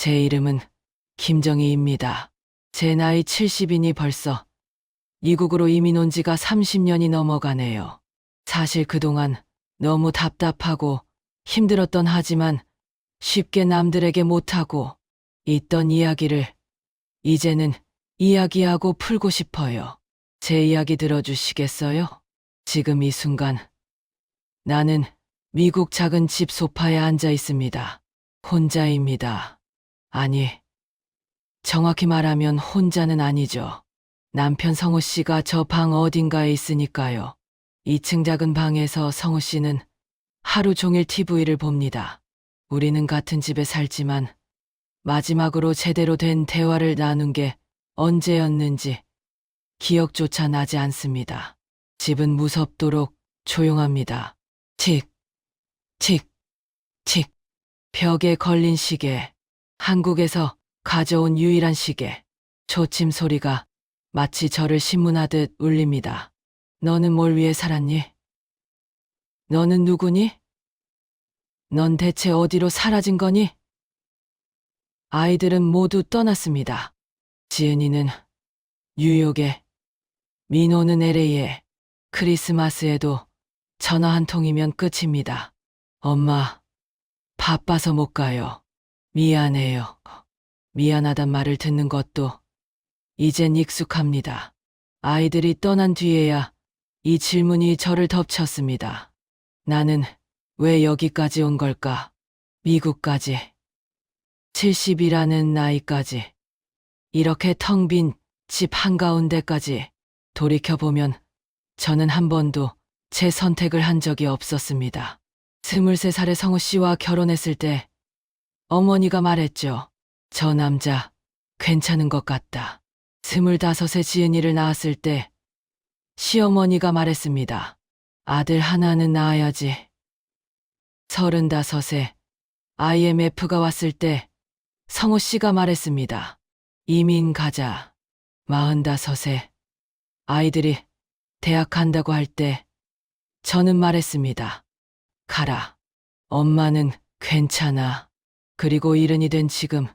제 이름은 김정희입니다. 제 나이 70이니 벌써 미국으로 이민 온 지가 30년이 넘어가네요. 사실 그동안 너무 답답하고 힘들었던 하지만 쉽게 남들에게 못하고 있던 이야기를 이제는 이야기하고 풀고 싶어요. 제 이야기 들어주시겠어요? 지금 이 순간 나는 미국 작은 집 소파에 앉아 있습니다. 혼자입니다. 아니, 정확히 말하면 혼자는 아니죠. 남편 성우 씨가 저 방 어딘가에 있으니까요. 2층 작은 방에서 성우 씨는 하루 종일 TV를 봅니다. 우리는 같은 집에 살지만 마지막으로 제대로 된 대화를 나눈 게 언제였는지 기억조차 나지 않습니다. 집은 무섭도록 조용합니다. 칙, 칙, 칙. 벽에 걸린 시계. 한국에서 가져온 유일한 시계. 초침 소리가 마치 저를 신문하듯 울립니다. 너는 뭘 위해 살았니? 너는 누구니? 넌 대체 어디로 사라진 거니? 아이들은 모두 떠났습니다. 지은이는 뉴욕에, 민호는 LA에, 크리스마스에도 전화 한 통이면 끝입니다. 엄마, 바빠서 못 가요. 미안해요. 미안하단 말을 듣는 것도 이젠 익숙합니다. 아이들이 떠난 뒤에야 이 질문이 저를 덮쳤습니다. 나는 왜 여기까지 온 걸까? 미국까지. 70이라는 나이까지. 이렇게 텅 빈 집 한가운데까지. 돌이켜보면 저는 한 번도 제 선택을 한 적이 없었습니다. 23살의 성우 씨와 결혼했을 때 어머니가 말했죠. 저 남자 괜찮은 것 같다. 25에 지은이를 낳았을 때 시어머니가 말했습니다. 아들 하나는 낳아야지. 35에 IMF가 왔을 때 성우 씨가 말했습니다. 이민 가자. 45에 아이들이 대학 간다고 할 때 저는 말했습니다. 가라. 엄마는 괜찮아. 그리고 70이 된 지금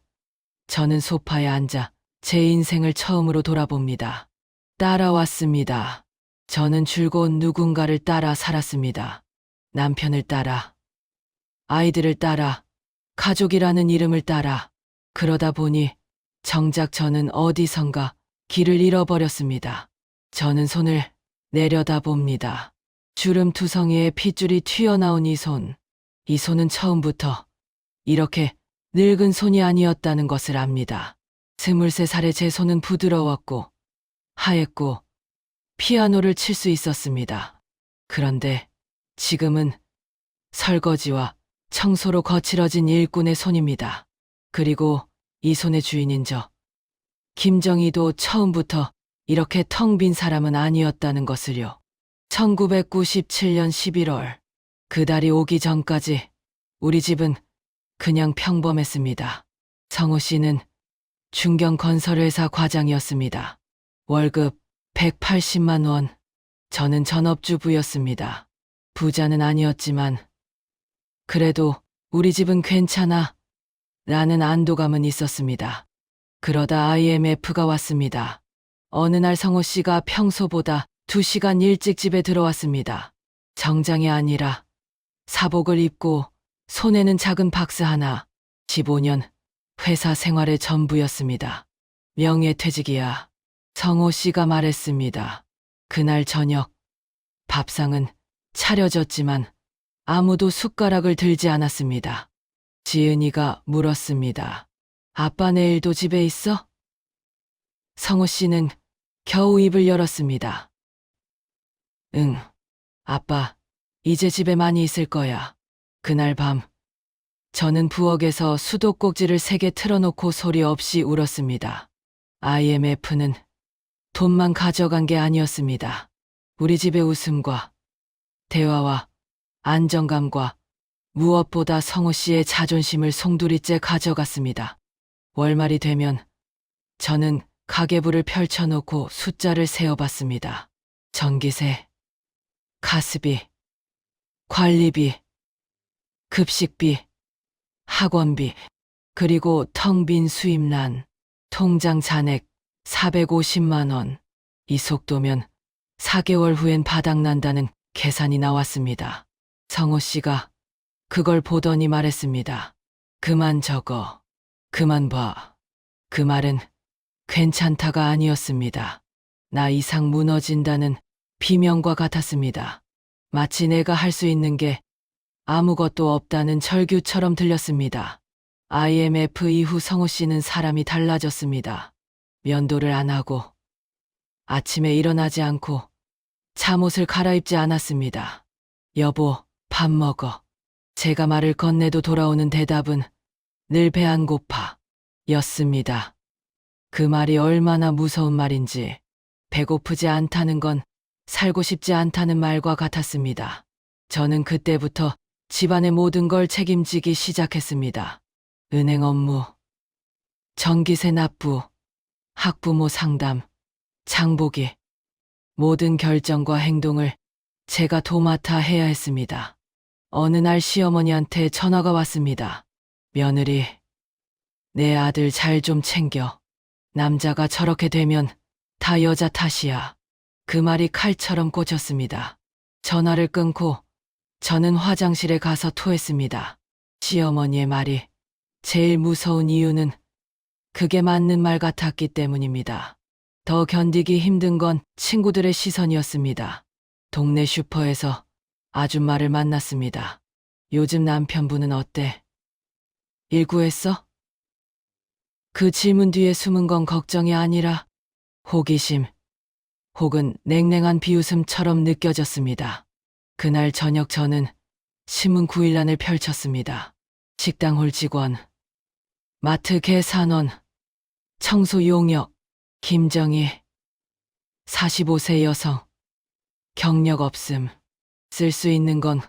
저는 소파에 앉아 제 인생을 처음으로 돌아봅니다. 따라왔습니다. 저는 즐거운 누군가를 따라 살았습니다. 남편을 따라, 아이들을 따라, 가족이라는 이름을 따라. 그러다 보니 정작 저는 어디선가 길을 잃어버렸습니다. 저는 손을 내려다봅니다. 주름투성이에 핏줄이 튀어나온 이 손. 이 손은 처음부터 이렇게 늙은 손이 아니었다는 것을 압니다. 23살의 제 손은 부드러웠고 하얗고 피아노를 칠 수 있었습니다. 그런데 지금은 설거지와 청소로 거칠어진 일꾼의 손입니다. 그리고 이 손의 주인인 저 김정희도 처음부터 이렇게 텅 빈 사람은 아니었다는 것을요. 1997년 11월 그 달이 오기 전까지 우리 집은 그냥 평범했습니다. 성우 씨는 중견건설회사 과장이었습니다. 월급 180만 원. 저는 전업주부였습니다. 부자는 아니었지만 그래도 우리 집은 괜찮아 라는 안도감은 있었습니다. 그러다 IMF가 왔습니다. 어느 날 성우 씨가 평소보다 2시간 일찍 집에 들어왔습니다. 정장이 아니라 사복을 입고 손에는 작은 박스 하나. 15년 회사 생활의 전부였습니다. 명예퇴직이야. 성호 씨가 말했습니다. 그날 저녁 밥상은 차려졌지만 아무도 숟가락을 들지 않았습니다. 지은이가 물었습니다. 아빠 내일도 집에 있어? 성호 씨는 겨우 입을 열었습니다. 응, 아빠, 이제 집에 많이 있을 거야. 그날 밤, 저는 부엌에서 수도꼭지를 3개 틀어놓고 소리 없이 울었습니다. IMF는 돈만 가져간 게 아니었습니다. 우리 집의 웃음과 대화와 안정감과 무엇보다 성우 씨의 자존심을 송두리째 가져갔습니다. 월말이 되면 저는 가계부를 펼쳐놓고 숫자를 세어봤습니다. 전기세, 가스비, 관리비, 급식비, 학원비. 그리고 텅 빈 수입란, 통장 잔액 450만 원. 이 속도면 4개월 후엔 바닥난다는 계산이 나왔습니다. 성호 씨가 그걸 보더니 말했습니다. 그만 적어. 그만 봐. 그 말은 괜찮다가 아니었습니다. 나 이상 무너진다는 비명과 같았습니다. 마치 내가 할 수 있는 게 아무것도 없다는 절규처럼 들렸습니다. IMF 이후 성호 씨는 사람이 달라졌습니다. 면도를 안 하고 아침에 일어나지 않고 잠옷을 갈아입지 않았습니다. 여보, 밥 먹어. 제가 말을 건네도 돌아오는 대답은 늘 배 안 고파 였습니다. 그 말이 얼마나 무서운 말인지, 배고프지 않다는 건 살고 싶지 않다는 말과 같았습니다. 저는 그때부터 집안의 모든 걸 책임지기 시작했습니다. 은행 업무, 전기세 납부, 학부모 상담, 장보기, 모든 결정과 행동을 제가 도맡아 해야 했습니다. 어느 날 시어머니한테 전화가 왔습니다. 며느리, 내 아들 잘 좀 챙겨. 남자가 저렇게 되면 다 여자 탓이야. 그 말이 칼처럼 꽂혔습니다. 전화를 끊고 저는 화장실에 가서 토했습니다. 시어머니의 말이 제일 무서운 이유는 그게 맞는 말 같았기 때문입니다. 더 견디기 힘든 건 친구들의 시선이었습니다. 동네 슈퍼에서 아줌마를 만났습니다. 요즘 남편분은 어때? 일구했어? 그 질문 뒤에 숨은 건 걱정이 아니라 호기심, 혹은 냉랭한 비웃음처럼 느껴졌습니다. 그날 저녁 저는 신문 9일란을 펼쳤습니다. 식당 홀 직원, 마트 계산원, 청소 용역, 김정희, 45세 여성, 경력 없음, 쓸 수 있는 건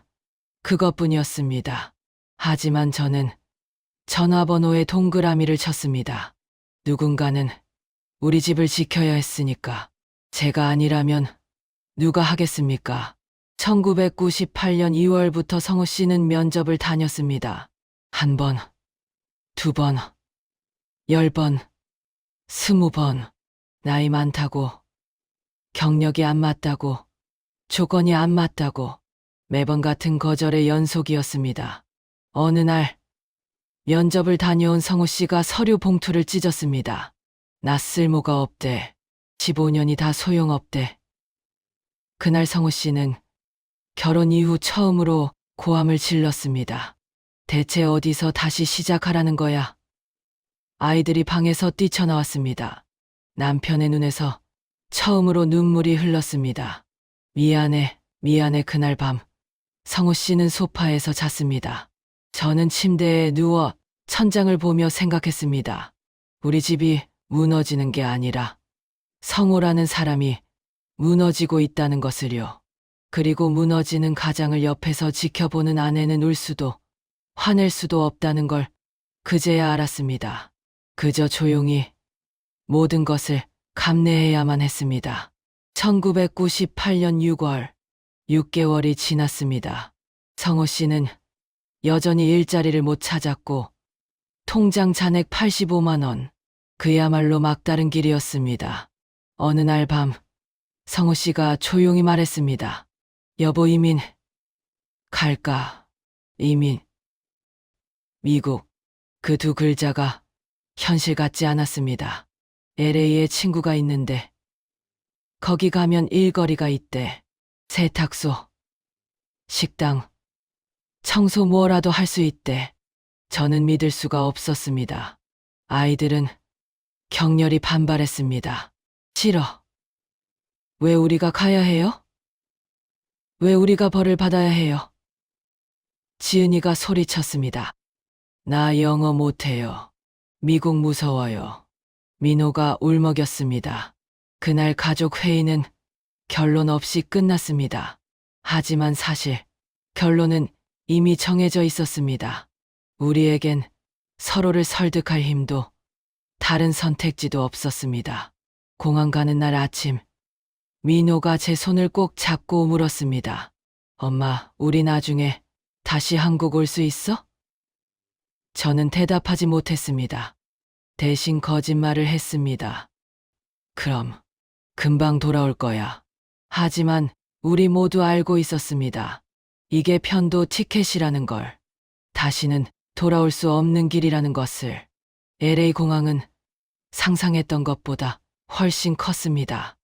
그것뿐이었습니다. 하지만 저는 전화번호에 동그라미를 쳤습니다. 누군가는 우리 집을 지켜야 했으니까. 제가 아니라면 누가 하겠습니까? 1998년 2월부터 성호 씨는 면접을 다녔습니다. 1번, 2번, 10번, 20번. 나이 많다고, 경력이 안 맞다고, 조건이 안 맞다고, 매번 같은 거절의 연속이었습니다. 어느 날 면접을 다녀온 성호 씨가 서류 봉투를 찢었습니다. 나 쓸모가 없대. 15년이 다 소용없대. 그날 성호 씨는 결혼 이후 처음으로 고함을 질렀습니다. 대체 어디서 다시 시작하라는 거야? 아이들이 방에서 뛰쳐나왔습니다. 남편의 눈에서 처음으로 눈물이 흘렀습니다. 미안해, 미안해. 그날 밤 성호 씨는 소파에서 잤습니다. 저는 침대에 누워 천장을 보며 생각했습니다. 우리 집이 무너지는 게 아니라 성호라는 사람이 무너지고 있다는 것을요. 그리고 무너지는 가장을 옆에서 지켜보는 아내는 울 수도 화낼 수도 없다는 걸 그제야 알았습니다. 그저 조용히 모든 것을 감내해야만 했습니다. 1998년 6월, 6개월이 지났습니다. 성호 씨는 여전히 일자리를 못 찾았고 통장 잔액 85만 원, 그야말로 막다른 길이었습니다. 어느 날 밤 성호 씨가 조용히 말했습니다. 여보, 이민 갈까? 이민, 미국. 그 두 글자가 현실 같지 않았습니다. LA에 친구가 있는데 거기 가면 일거리가 있대. 세탁소, 식당, 청소 뭐라도 할 수 있대. 저는 믿을 수가 없었습니다. 아이들은 격렬히 반발했습니다. 싫어. 왜 우리가 가야 해요? 왜 우리가 벌을 받아야 해요? 지은이가 소리쳤습니다. 나 영어 못해요. 미국 무서워요. 민호가 울먹였습니다. 그날 가족 회의는 결론 없이 끝났습니다. 하지만 사실 결론은 이미 정해져 있었습니다. 우리에겐 서로를 설득할 힘도 다른 선택지도 없었습니다. 공항 가는 날 아침, 민호가 제 손을 꼭 잡고 물었습니다. 엄마, 우리 나중에 다시 한국 올 수 있어? 저는 대답하지 못했습니다. 대신 거짓말을 했습니다. 그럼 금방 돌아올 거야. 하지만 우리 모두 알고 있었습니다. 이게 편도 티켓이라는 걸. 다시는 돌아올 수 없는 길이라는 것을. LA 공항은 상상했던 것보다 훨씬 컸습니다.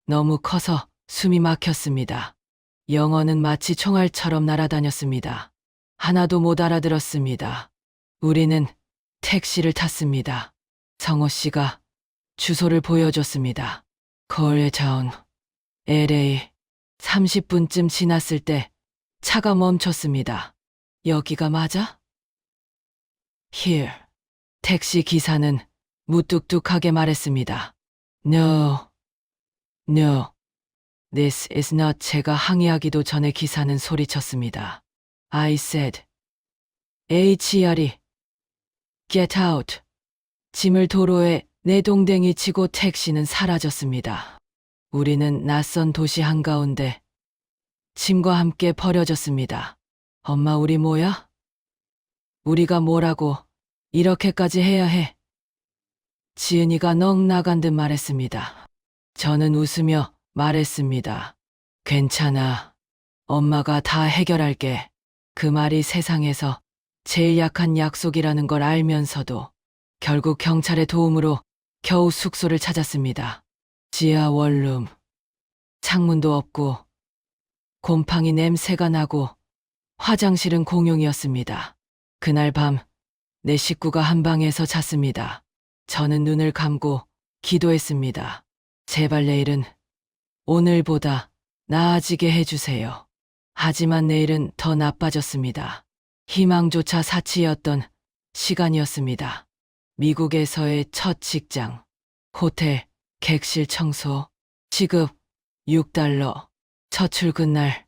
너무 커서 숨이 막혔습니다. 영어는 마치 총알처럼 날아다녔습니다. 하나도 못 알아들었습니다. 우리는 택시를 탔습니다. 성호 씨가 주소를 보여줬습니다. 코리아타운, LA. 30분쯤 지났을 때 차가 멈췄습니다. 여기가 맞아? Here. 택시 기사는 무뚝뚝하게 말했습니다. No. No. This is not. 제가 항의하기도 전에 기사는 소리쳤습니다. I said. HERE. Get out. 짐을 도로에 내동댕이 치고 택시는 사라졌습니다. 우리는 낯선 도시 한가운데 짐과 함께 버려졌습니다. 엄마, 우리 뭐야? 우리가 뭐라고 이렇게까지 해야 해? 지은이가 넋 나간 듯 말했습니다. 저는 웃으며 말했습니다. 괜찮아. 엄마가 다 해결할게. 그 말이 세상에서 제일 약한 약속이라는 걸 알면서도 결국 경찰의 도움으로 겨우 숙소를 찾았습니다. 지하 원룸. 창문도 없고 곰팡이 냄새가 나고 화장실은 공용이었습니다. 그날 밤 내 식구가 한 방에서 잤습니다. 저는 눈을 감고 기도했습니다. 제발 내일은 오늘보다 나아지게 해주세요. 하지만 내일은 더 나빠졌습니다. 희망조차 사치였던 시간이었습니다. 미국에서의 첫 직장, 호텔, 객실 청소, 시급 $6. 첫 출근날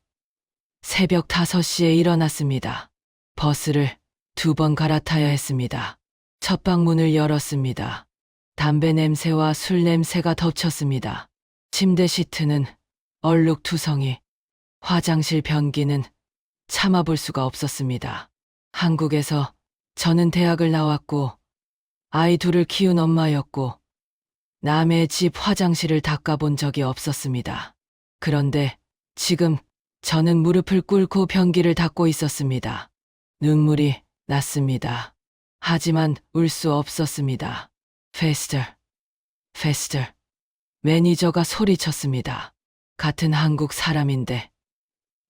새벽 5시에 일어났습니다. 버스를 2번 갈아타야 했습니다. 첫 방문을 열었습니다. 담배 냄새와 술 냄새가 덮쳤습니다. 침대 시트는 얼룩투성이, 화장실 변기는 참아볼 수가 없었습니다. 한국에서 저는 대학을 나왔고 아이 둘을 키운 엄마였고 남의 집 화장실을 닦아본 적이 없었습니다. 그런데 지금 저는 무릎을 꿇고 변기를 닦고 있었습니다. 눈물이 났습니다. 하지만 울 수 없었습니다. Faster, faster. 매니저가 소리쳤습니다. 같은 한국 사람인데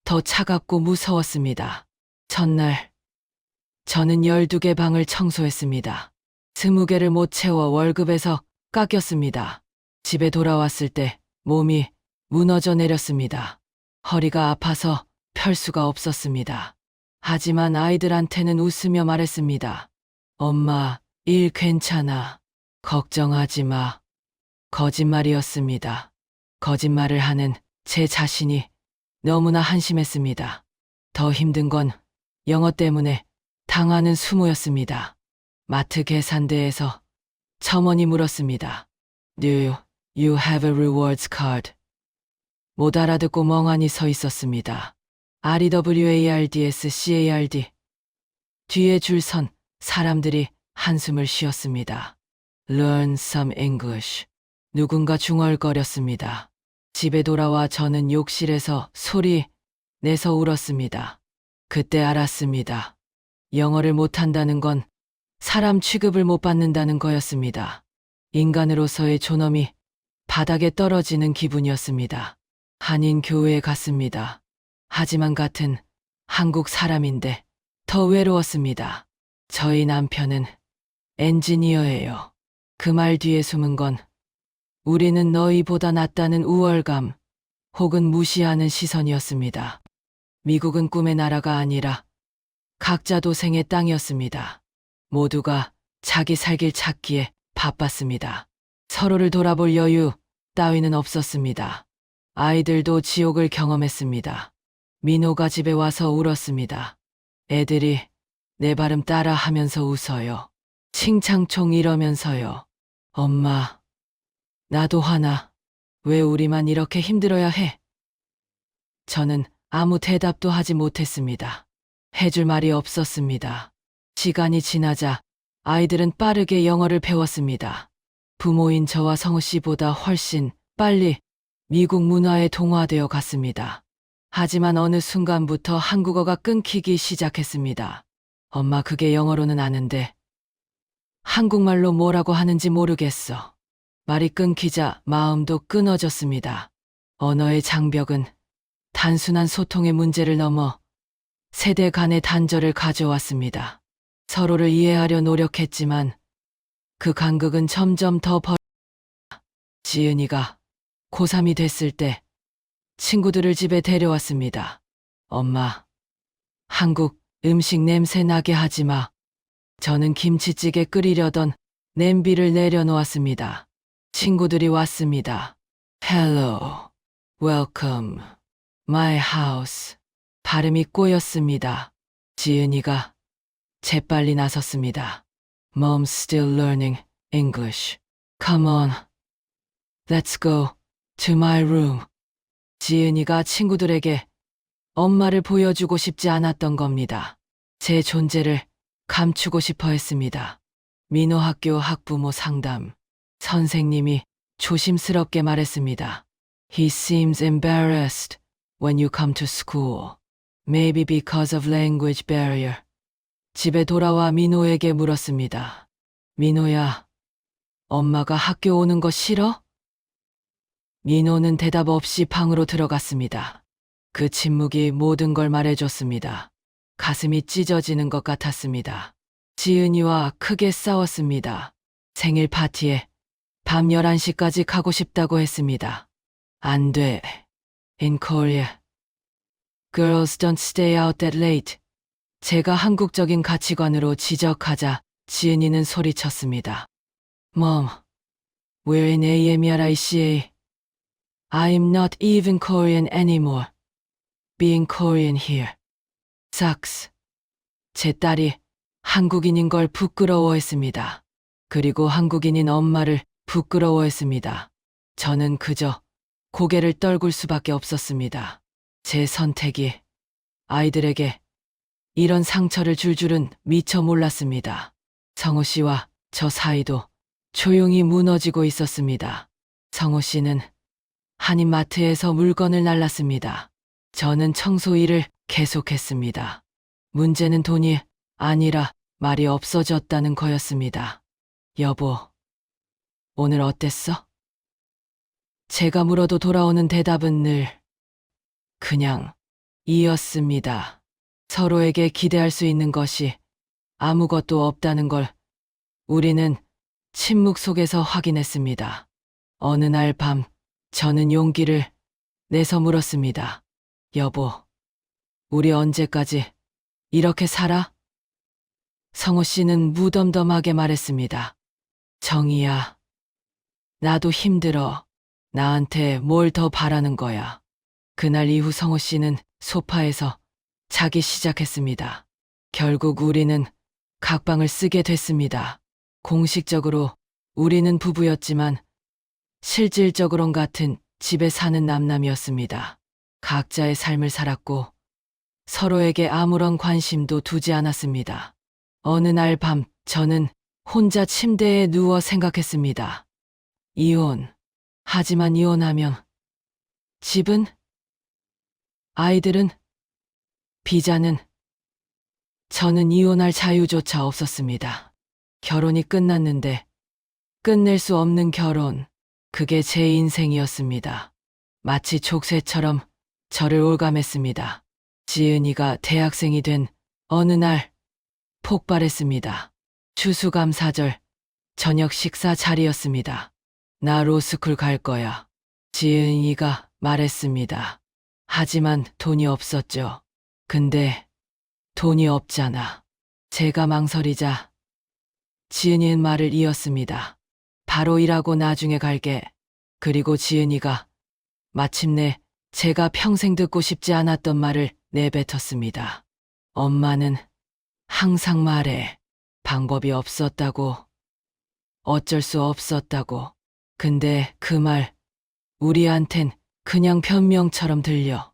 더 차갑고 무서웠습니다. 첫날 저는 12개 방을 청소했습니다. 20개를 못 채워 월급에서 깎였습니다. 집에 돌아왔을 때 몸이 무너져 내렸습니다. 허리가 아파서 펼 수가 없었습니다. 하지만 아이들한테는 웃으며 말했습니다. 엄마, 일 괜찮아. 걱정하지 마. 거짓말이었습니다. 거짓말을 하는 제 자신이 너무나 한심했습니다. 더 힘든 건 영어 때문에 당하는 수모였습니다. 마트 계산대에서 첨언이 물었습니다. Do you have a rewards card? 못 알아듣고 멍하니 서 있었습니다. REWARDS CARD. 뒤에 줄 선 사람들이 한숨을 쉬었습니다. Learn some English. 누군가 중얼거렸습니다. 집에 돌아와 저는 욕실에서 소리 내서 울었습니다. 그때 알았습니다. 영어를 못한다는 건 사람 취급을 못 받는다는 거였습니다. 인간으로서의 존엄이 바닥에 떨어지는 기분이었습니다. 한인 교회에 갔습니다. 하지만 같은 한국 사람인데 더 외로웠습니다. 저희 남편은 엔지니어예요. 그 말 뒤에 숨은 건 우리는 너희보다 낫다는 우월감 혹은 무시하는 시선이었습니다. 미국은 꿈의 나라가 아니라 각자 도생의 땅이었습니다. 모두가 자기 살 길 찾기에 바빴습니다. 서로를 돌아볼 여유 따위는 없었습니다. 아이들도 지옥을 경험했습니다. 민호가 집에 와서 울었습니다. 애들이 내 발음 따라 하면서 웃어요. 칭창총 이러면서요. 엄마, 나도 화나. 왜 우리만 이렇게 힘들어야 해? 저는 아무 대답도 하지 못했습니다. 해줄 말이 없었습니다. 시간이 지나자 아이들은 빠르게 영어를 배웠습니다. 부모인 저와 성우 씨보다 훨씬 빨리 미국 문화에 동화되어 갔습니다. 하지만 어느 순간부터 한국어가 끊기기 시작했습니다. 엄마, 그게 영어로는 아는데 한국말로 뭐라고 하는지 모르겠어. 말이 끊기자 마음도 끊어졌습니다. 언어의 장벽은 단순한 소통의 문제를 넘어 세대 간의 단절을 가져왔습니다. 서로를 이해하려 노력했지만 그 간극은 점점 더 지은이가 고3이 됐을 때 친구들을 집에 데려왔습니다. 엄마, 한국 음식 냄새 나게 하지 마. 저는 김치찌개 끓이려던 냄비를 내려놓았습니다. 친구들이 왔습니다. Hello, welcome, my house. 발음이 꼬였습니다. 지은이가 재빨리 나섰습니다. Mom's still learning English. Come on, let's go to my room. 지은이가 친구들에게 엄마를 보여주고 싶지 않았던 겁니다. 제 존재를 감추고 싶어 했습니다. 민호학교 학부모 상담. 선생님이 조심스럽게 말했습니다. He seems embarrassed when you come to school. Maybe because of language barrier. 집에 돌아와 민호에게 물었습니다. 민호야, 엄마가 학교 오는 거 싫어? 민호는 대답 없이 방으로 들어갔습니다. 그 침묵이 모든 걸 말해줬습니다. 가슴이 찢어지는 것 같았습니다. 지은이와 크게 싸웠습니다. 생일 파티에 밤 11시까지 가고 싶다고 했습니다. 안 돼. In Korea, girls don't stay out that late. 제가 한국적인 가치관으로 지적하자 지은이는 소리쳤습니다. Mom, we're in AMERICA. I'm not even Korean anymore. Being Korean here sucks. 제 딸이 한국인인 걸 부끄러워했습니다. 그리고 한국인인 엄마를 부끄러워했습니다. 저는 그저 고개를 떨굴 수밖에 없었습니다. 제 선택이 아이들에게 이런 상처를 줄 줄은 미처 몰랐습니다. 성호 씨와 저 사이도 조용히 무너지고 있었습니다. 성호 씨는 한인마트에서 물건을 날랐습니다. 저는 청소 일을 계속했습니다. 문제는 돈이 아니라 말이 없어졌다는 거였습니다. 여보, 오늘 어땠어? 제가 물어도 돌아오는 대답은 늘 그냥 이었습니다. 서로에게 기대할 수 있는 것이 아무것도 없다는 걸 우리는 침묵 속에서 확인했습니다. 어느 날 밤 저는 용기를 내서 물었습니다. 여보, 우리 언제까지 이렇게 살아? 성호 씨는 무덤덤하게 말했습니다. 정이야, 나도 힘들어. 나한테 뭘 더 바라는 거야. 그날 이후 성호 씨는 소파에서 자기 시작했습니다. 결국 우리는 각방을 쓰게 됐습니다. 공식적으로 우리는 부부였지만 실질적으론 같은 집에 사는 남남이었습니다. 각자의 삶을 살았고 서로에게 아무런 관심도 두지 않았습니다. 어느 날 밤 저는 혼자 침대에 누워 생각했습니다. 이혼. 하지만 이혼하면 집은? 아이들은? 비자는? 저는 이혼할 자유조차 없었습니다. 결혼이 끝났는데 끝낼 수 없는 결혼. 그게 제 인생이었습니다. 마치 족쇄처럼 저를 올감했습니다. 지은이가 대학생이 된 어느 날 폭발했습니다. 추수감사절 저녁 식사 자리였습니다. 나 로스쿨 갈 거야. 지은이가 말했습니다. 하지만 돈이 없었죠. 근데 돈이 없잖아. 제가 망설이자 지은이는 말을 이었습니다. 바로 일하고 나중에 갈게. 그리고 지은이가 마침내 제가 평생 듣고 싶지 않았던 말을 내뱉었습니다. 엄마는 항상 말해. 방법이 없었다고. 어쩔 수 없었다고. 근데 그 말 우리한텐 그냥 변명처럼 들려.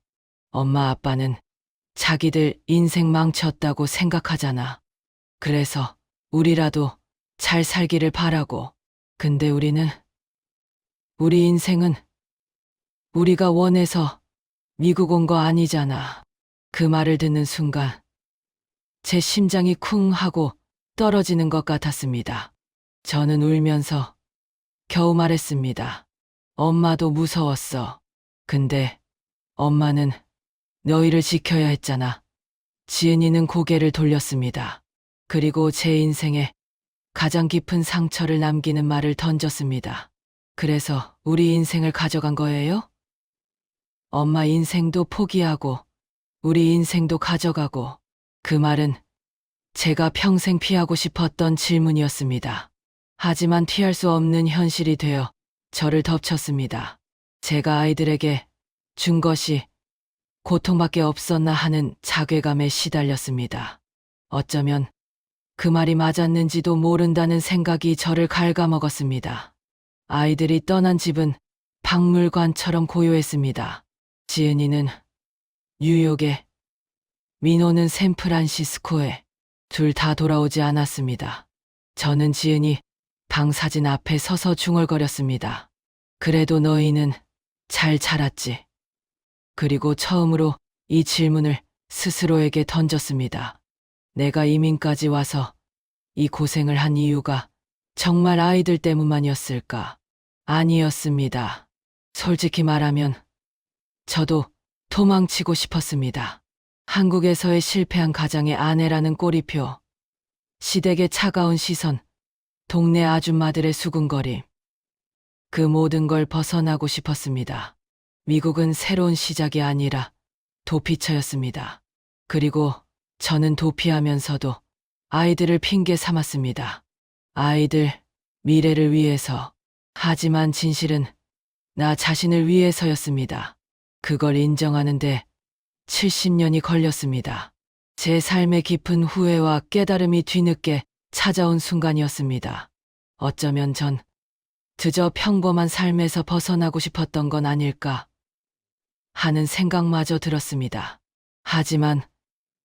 엄마 아빠는 자기들 인생 망쳤다고 생각하잖아. 그래서 우리라도 잘 살기를 바라고. 근데 우리 인생은 우리가 원해서 미국 온 거 아니잖아. 그 말을 듣는 순간 제 심장이 쿵 하고 떨어지는 것 같았습니다. 저는 울면서 겨우 말했습니다. 엄마도 무서웠어. 근데 엄마는 너희를 지켜야 했잖아. 지은이는 고개를 돌렸습니다. 그리고 제 인생에 가장 깊은 상처를 남기는 말을 던졌습니다. 그래서 우리 인생을 가져간 거예요? 엄마 인생도 포기하고 우리 인생도 가져가고. 그 말은 제가 평생 피하고 싶었던 질문이었습니다. 하지만 피할 수 없는 현실이 되어 저를 덮쳤습니다. 제가 아이들에게 준 것이 고통밖에 없었나 하는 자괴감에 시달렸습니다. 어쩌면 그 말이 맞았는지도 모른다는 생각이 저를 갉아먹었습니다. 아이들이 떠난 집은 박물관처럼 고요했습니다. 지은이는 뉴욕에, 민호는 샌프란시스코에, 둘 다 돌아오지 않았습니다. 저는 지은이 방 사진 앞에 서서 중얼거렸습니다. 그래도 너희는 잘 자랐지. 그리고 처음으로 이 질문을 스스로에게 던졌습니다. 내가 이민까지 와서 이 고생을 한 이유가 정말 아이들 때문만이었을까? 아니었습니다. 솔직히 말하면 저도 도망치고 싶었습니다. 한국에서의 실패한 가장의 아내라는 꼬리표, 시댁의 차가운 시선, 동네 아줌마들의 수군거림. 그 모든 걸 벗어나고 싶었습니다. 미국은 새로운 시작이 아니라 도피처였습니다. 그리고 저는 도피하면서도 아이들을 핑계 삼았습니다. 아이들, 미래를 위해서. 하지만 진실은 나 자신을 위해서였습니다. 그걸 인정하는데 70년이 걸렸습니다. 제 삶의 깊은 후회와 깨달음이 뒤늦게 찾아온 순간이었습니다. 어쩌면 전 그저 평범한 삶에서 벗어나고 싶었던 건 아닐까 하는 생각마저 들었습니다. 하지만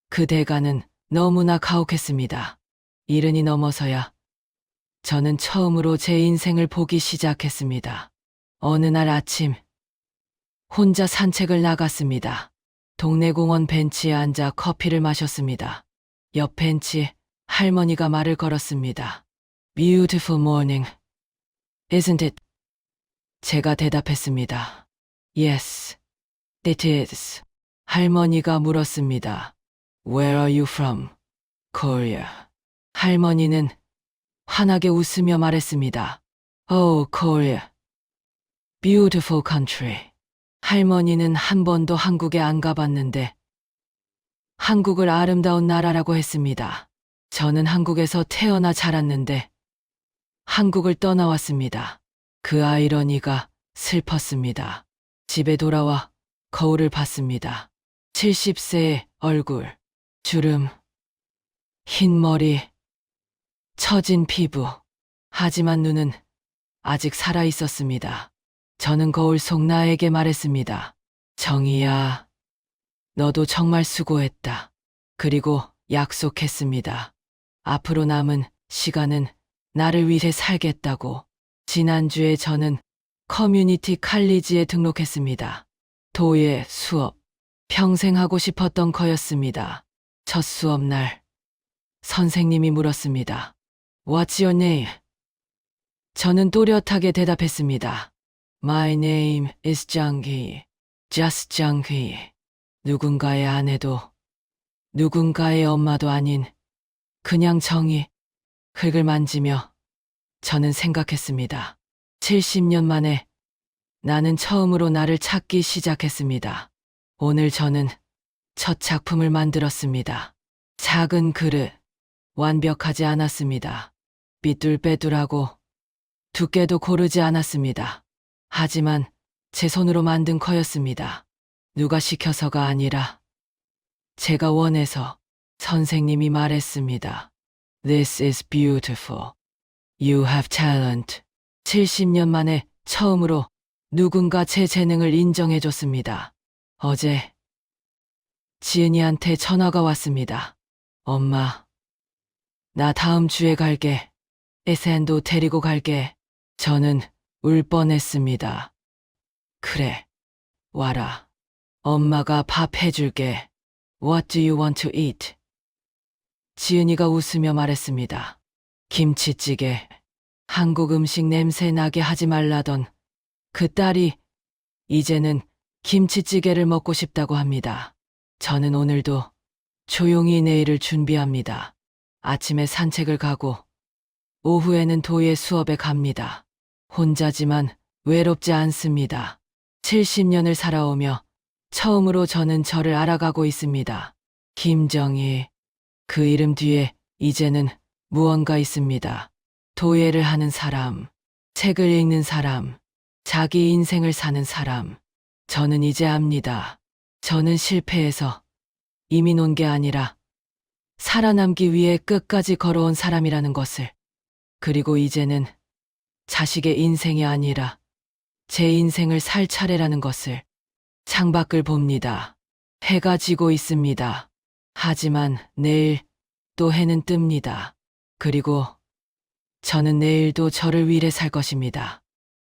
그 대가는 너무나 가혹했습니다. 70이 넘어서야 저는 처음으로 제 인생을 보기 시작했습니다. 어느 날 아침 혼자 산책을 나갔습니다. 동네 공원 벤치에 앉아 커피를 마셨습니다. 옆 벤치 할머니가 말을 걸었습니다. Beautiful morning, isn't it? 제가 대답했습니다. Yes, it is. 할머니가 물었습니다. Where are you from? Korea. 할머니는 환하게 웃으며 말했습니다. Oh, Korea. Beautiful country. 할머니는 한 번도 한국에 안 가봤는데 한국을 아름다운 나라라고 했습니다. 저는 한국에서 태어나 자랐는데 한국을 떠나왔습니다. 그 아이러니가 슬펐습니다. 집에 돌아와 거울을 봤습니다. 70세의 얼굴, 주름, 흰 머리, 처진 피부. 하지만 눈은 아직 살아 있었습니다. 저는 거울 속 나에게 말했습니다. 정희야, 너도 정말 수고했다. 그리고 약속했습니다. 앞으로 남은 시간은 나를 위해 살겠다고. 지난주에 저는 커뮤니티 칼리지에 등록했습니다. 도예 수업, 평생 하고 싶었던 거였습니다. 첫 수업 날, 선생님이 물었습니다. What's your name? 저는 또렷하게 대답했습니다. My name is 장희. Just 장희. 누군가의 아내도 누군가의 엄마도 아닌 그냥 정희. 흙을 만지며 저는 생각했습니다. 70년 만에 나는 처음으로 나를 찾기 시작했습니다. 오늘 저는 첫 작품을 만들었습니다. 작은 그릇. 완벽하지 않았습니다. 삐뚤빼뚤하고 두께도 고르지 않았습니다. 하지만 제 손으로 만든 거였습니다. 누가 시켜서가 아니라 제가 원해서. 선생님이 말했습니다. This is beautiful. You have talent. 70년 만에 처음으로 누군가 제 재능을 인정해줬습니다. 어제 지은이한테 전화가 왔습니다. 엄마, 나 다음 주에 갈게. 에센도 데리고 갈게. 저는 울 뻔했습니다. 그래, 와라. 엄마가 밥 해줄게. What do you want to eat? 지은이가 웃으며 말했습니다. 김치찌개. 한국 음식 냄새 나게 하지 말라던 그 딸이 이제는 김치찌개를 먹고 싶다고 합니다. 저는 오늘도 조용히 내일을 준비합니다. 아침에 산책을 가고 오후에는 도예 수업에 갑니다. 혼자지만 외롭지 않습니다. 70년을 살아오며 처음으로 저는 저를 알아가고 있습니다. 김정희. 그 이름 뒤에 이제는 무언가 있습니다. 도예를 하는 사람, 책을 읽는 사람, 자기 인생을 사는 사람. 저는 이제 압니다. 저는 실패해서 이민 온 게 아니라 살아남기 위해 끝까지 걸어온 사람이라는 것을. 그리고 이제는 자식의 인생이 아니라 제 인생을 살 차례라는 것을. 창밖을 봅니다. 해가 지고 있습니다. 하지만 내일 또 해는 뜹니다. 그리고 저는 내일도 저를 위해 살 것입니다.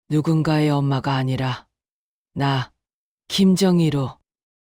누군가의 엄마가 아니라 나, 김정희로.